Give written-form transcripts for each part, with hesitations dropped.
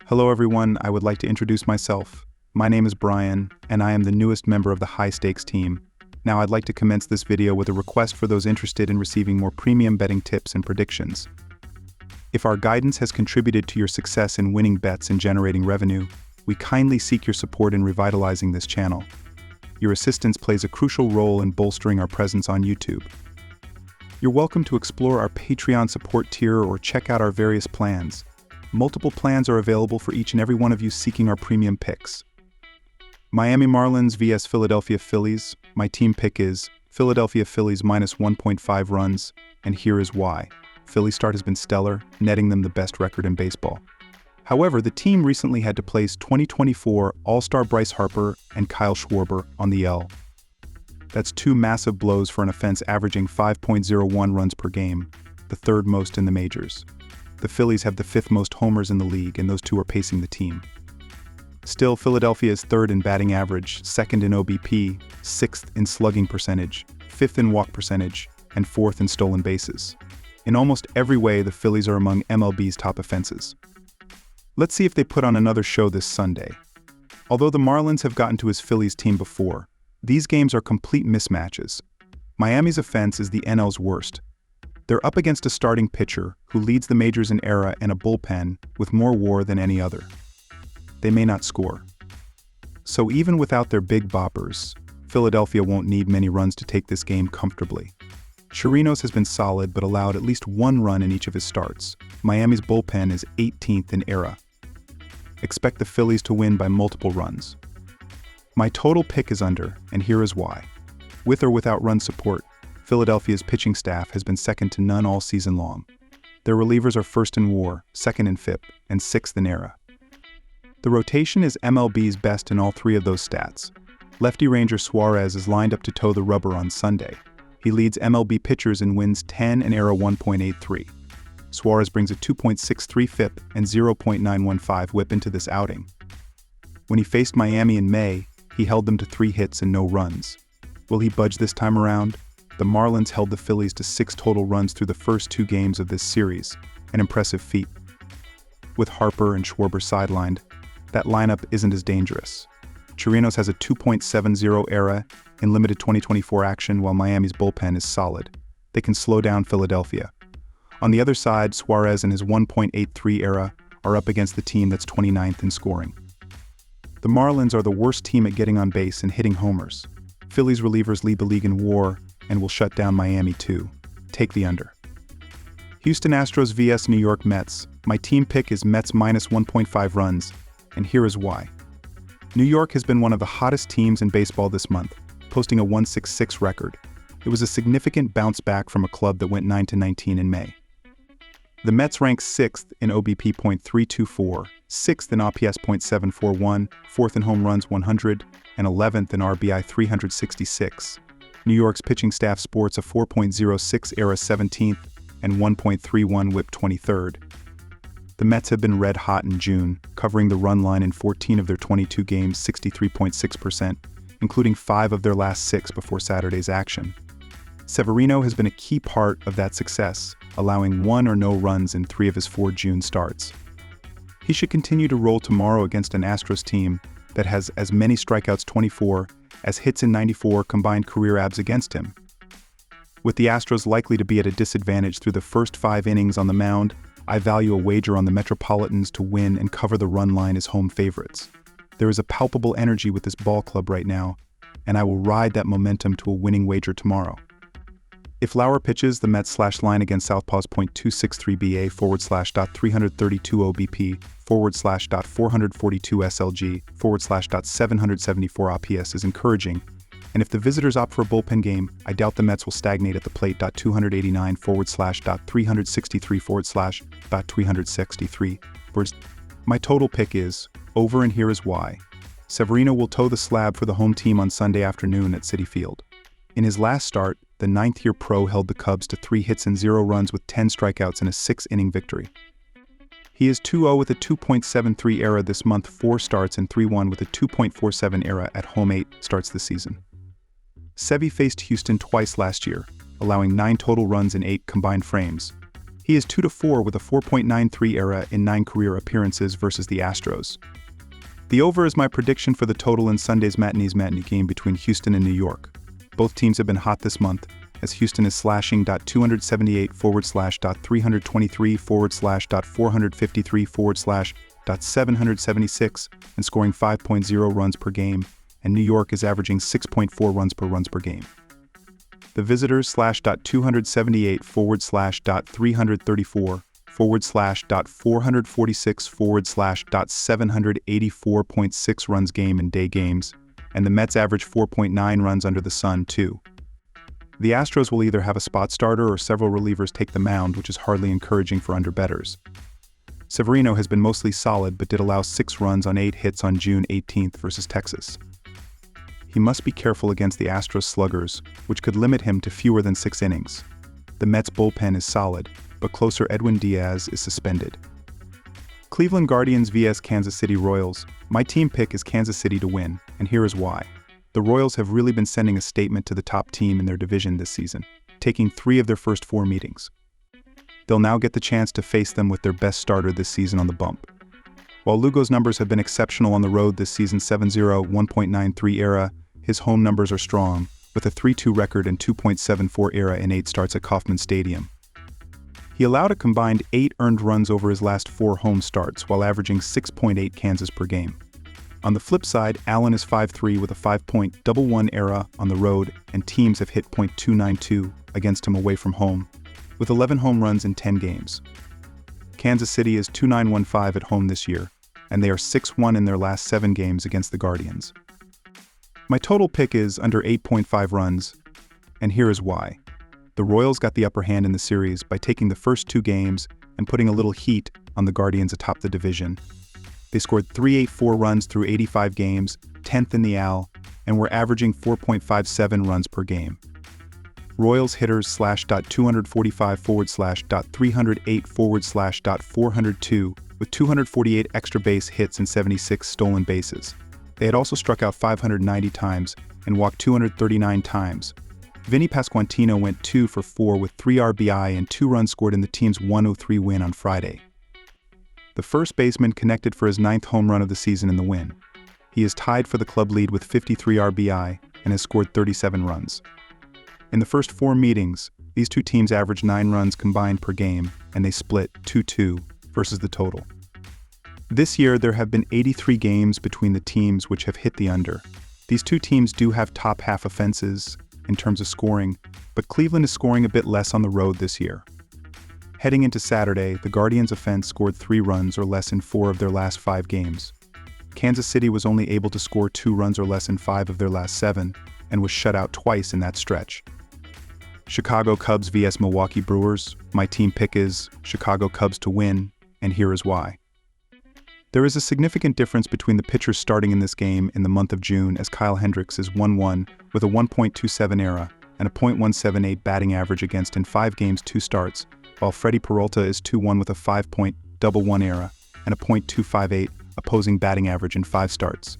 Hello everyone, I would like to introduce myself. My name is Brian, and I am the newest member of the High Stakes team. Now I'd like to commence this video with a request for those interested in receiving more premium betting tips and predictions. If our guidance has contributed to your success in winning bets and generating revenue, we kindly seek your support in revitalizing this channel. Your assistance plays a crucial role in bolstering our presence on YouTube. You're welcome to explore our Patreon support tier or check out our various plans. Multiple plans are available for each and every one of you seeking our premium picks. Miami Marlins vs Philadelphia Phillies. My team pick is Philadelphia Phillies minus 1.5 runs, and here is why. Philly's start has been stellar, netting them the best record in baseball. However, the team recently had to place 2024 All-Star Bryce Harper and Kyle Schwarber on the IL. That's two massive blows for an offense averaging 5.01 runs per game, the third most in the majors. The Phillies have the fifth most homers in the league, and those two are pacing the team. Still, Philadelphia is third in batting average, second in OBP, sixth in slugging percentage, fifth in walk percentage, and fourth in stolen bases. In almost every way, the Phillies are among MLB's top offenses. Let's see if they put on another show this Sunday. Although the Marlins have gotten to his Phillies team before, these games are complete mismatches. Miami's offense is the NL's worst. They're up against a starting pitcher who leads the majors in ERA and a bullpen with more WAR than any other. They may not score. So even without their big boppers, Philadelphia won't need many runs to take this game comfortably. Chirinos has been solid but allowed at least one run in each of his starts. Miami's bullpen is 18th in ERA. Expect the Phillies to win by multiple runs. My total pick is under, and here is why. With or without run support, Philadelphia's pitching staff has been second to none all season long. Their relievers are first in WAR, second in FIP, and sixth in ERA. The rotation is MLB's best in all three of those stats. Lefty Ranger Suarez is lined up to toe the rubber on Sunday. He leads MLB pitchers in wins 10 and ERA 1.83. Suarez brings a 2.63 FIP and 0.915 WHIP into this outing. When he faced Miami in May, he held them to 3 hits and no runs. Will he budge this time around? The Marlins held the Phillies to 6 total runs through the first 2 games of this series, an impressive feat. With Harper and Schwarber sidelined, that lineup isn't as dangerous. Chirinos has a 2.70 ERA in limited 2024 action, while Miami's bullpen is solid. They can slow down Philadelphia. On the other side, Suarez and his 1.83 ERA are up against the team that's 29th in scoring. The Marlins are the worst team at getting on base and hitting homers. Phillies relievers lead the league in WAR and will shut down Miami too. Take the under. Houston Astros vs New York Mets. My team pick is Mets minus 1.5 runs, and here is why. New York has been one of the hottest teams in baseball this month, posting a 1.66 record. It was a significant bounce back from a club that went 9-19 in May. The Mets rank 6th in OBP .324, 6th in OPS .741, 4th in home runs 100, and 11th in RBI 366. New York's pitching staff sports a 4.06 ERA 17th and 1.31 WHIP 23rd. The Mets have been red hot in June, covering the run line in 14 of their 22 games 63.6%, including 5 of their last 6 before Saturday's action. Severino has been a key part of that success, allowing 1 or no runs in 3 of his 4 June starts. He should continue to roll tomorrow against an Astros team that has as many strikeouts 24 as hits in 94 combined career abs against him. With the Astros likely to be at a disadvantage through the first 5 innings on the mound, I value a wager on the Metropolitans to win and cover the run line as home favorites. There is a palpable energy with this ball club right now, and I will ride that momentum to a winning wager tomorrow. If Lauer pitches, the Mets /line against Southpaws .263 BA /.332 OBP /.442 SLG /.774 OPS is encouraging, and if the visitors opt for a bullpen game, I doubt the Mets will stagnate at the plate .289 /.363 /.363. My total pick is over, and here is why. Severino will toe the slab for the home team on Sunday afternoon at Citi Field. In his last start, the 9th-year pro held the Cubs to 3 hits and 0 runs with 10 strikeouts in a 6-inning victory. He is 2-0 with a 2.73 ERA this month, 4 starts, and 3-1 with a 2.47 ERA at home 8 starts this season. Sevy faced Houston twice last year, allowing 9 total runs in 8 combined frames. He is 2-4 with a 4.93 ERA in 9 career appearances versus the Astros. The over is my prediction for the total in Sunday's matinee game between Houston and New York. Both teams have been hot this month, as Houston is slashing .278/.323/.453/.776 and scoring 5.0 runs per game, and New York is averaging 6.4 runs per game. The visitors /278/.446/.784.6 runs game in day games, and the Mets average 4.9 runs under the sun, too. The Astros will either have a spot starter or several relievers take the mound, which is hardly encouraging for underbettors. Severino has been mostly solid but did allow 6 runs on 8 hits on June 18th versus Texas. He must be careful against the Astros sluggers, which could limit him to fewer than 6 innings. The Mets' bullpen is solid, but closer Edwin Diaz is suspended. Cleveland Guardians vs Kansas City Royals. My team pick is Kansas City to win, and here is why. The Royals have really been sending a statement to the top team in their division this season, taking 3 of their first 4 meetings. They'll now get the chance to face them with their best starter this season on the bump. While Lugo's numbers have been exceptional on the road this season, 7-0, 1.93 ERA, his home numbers are strong, with a 3-2 record and 2.74 ERA in 8 starts at Kauffman Stadium. He allowed a combined 8 earned runs over his last 4 home starts while averaging 6.8 Kansas per game. On the flip side, Allen is 5-3 with a 5.11 ERA on the road, and teams have hit .292 against him away from home, with 11 home runs in 10 games. Kansas City is 2.915 at home this year, and they are 6-1 in their last 7 games against the Guardians. My total pick is under 8.5 runs, and here is why. The Royals got the upper hand in the series by taking the first 2 games and putting a little heat on the Guardians atop the division. They scored 384 runs through 85 games, 10th in the AL, and were averaging 4.57 runs per game. Royals hitters /.245/.308/.402 with 248 extra base hits and 76 stolen bases. They had also struck out 590 times and walked 239 times. Vinny Pasquantino went 2 for 4 with 3 RBI and 2 runs scored in the team's 103 win on Friday. The first baseman connected for his 9th home run of the season in the win. He is tied for the club lead with 53 RBI and has scored 37 runs. In the first 4 meetings, these 2 teams averaged 9 runs combined per game, and they split 2-2 versus the total. This year, there have been 83 games between the teams which have hit the under. These 2 teams do have top half offenses in terms of scoring, but Cleveland is scoring a bit less on the road this year. Heading into Saturday, the Guardians' offense scored 3 runs or less in 4 of their last 5 games. Kansas City was only able to score 2 runs or less in 5 of their last 7, and was shut out twice in that stretch. Chicago Cubs vs Milwaukee Brewers. My team pick is Chicago Cubs to win, and here is why. There is a significant difference between the pitchers starting in this game in the month of June, as Kyle Hendricks is 1-1 with a 1.27 ERA and a .178 batting average against in 5 games 2 starts, while Freddie Peralta is 2-1 with a 5.11 ERA and a .258 opposing batting average in 5 starts.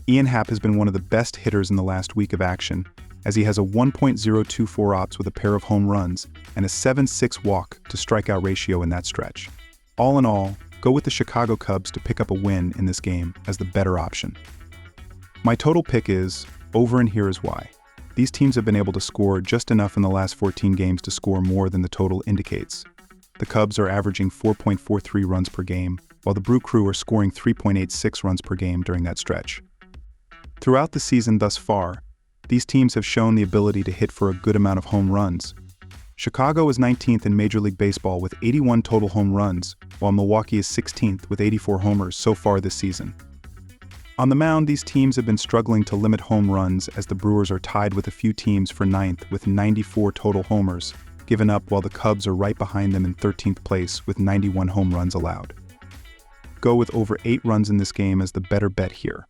Ian Happ has been one of the best hitters in the last week of action, as he has a 1.024 ops with a pair of home runs and a 7.6 walk to strikeout ratio in that stretch. All in all, go with the Chicago Cubs to pick up a win in this game as the better option. My total pick is over, and here is why. These teams have been able to score just enough in the last 14 games to score more than the total indicates. The Cubs are averaging 4.43 runs per game, while the Brew Crew are scoring 3.86 runs per game during that stretch. Throughout the season thus far, these teams have shown the ability to hit for a good amount of home runs. Chicago is 19th in Major League Baseball with 81 total home runs, while Milwaukee is 16th with 84 homers so far this season. On the mound, these teams have been struggling to limit home runs, as the Brewers are tied with a few teams for 9th with 94 total homers given up, while the Cubs are right behind them in 13th place with 91 home runs allowed. Go with over 8 runs in this game as the better bet here.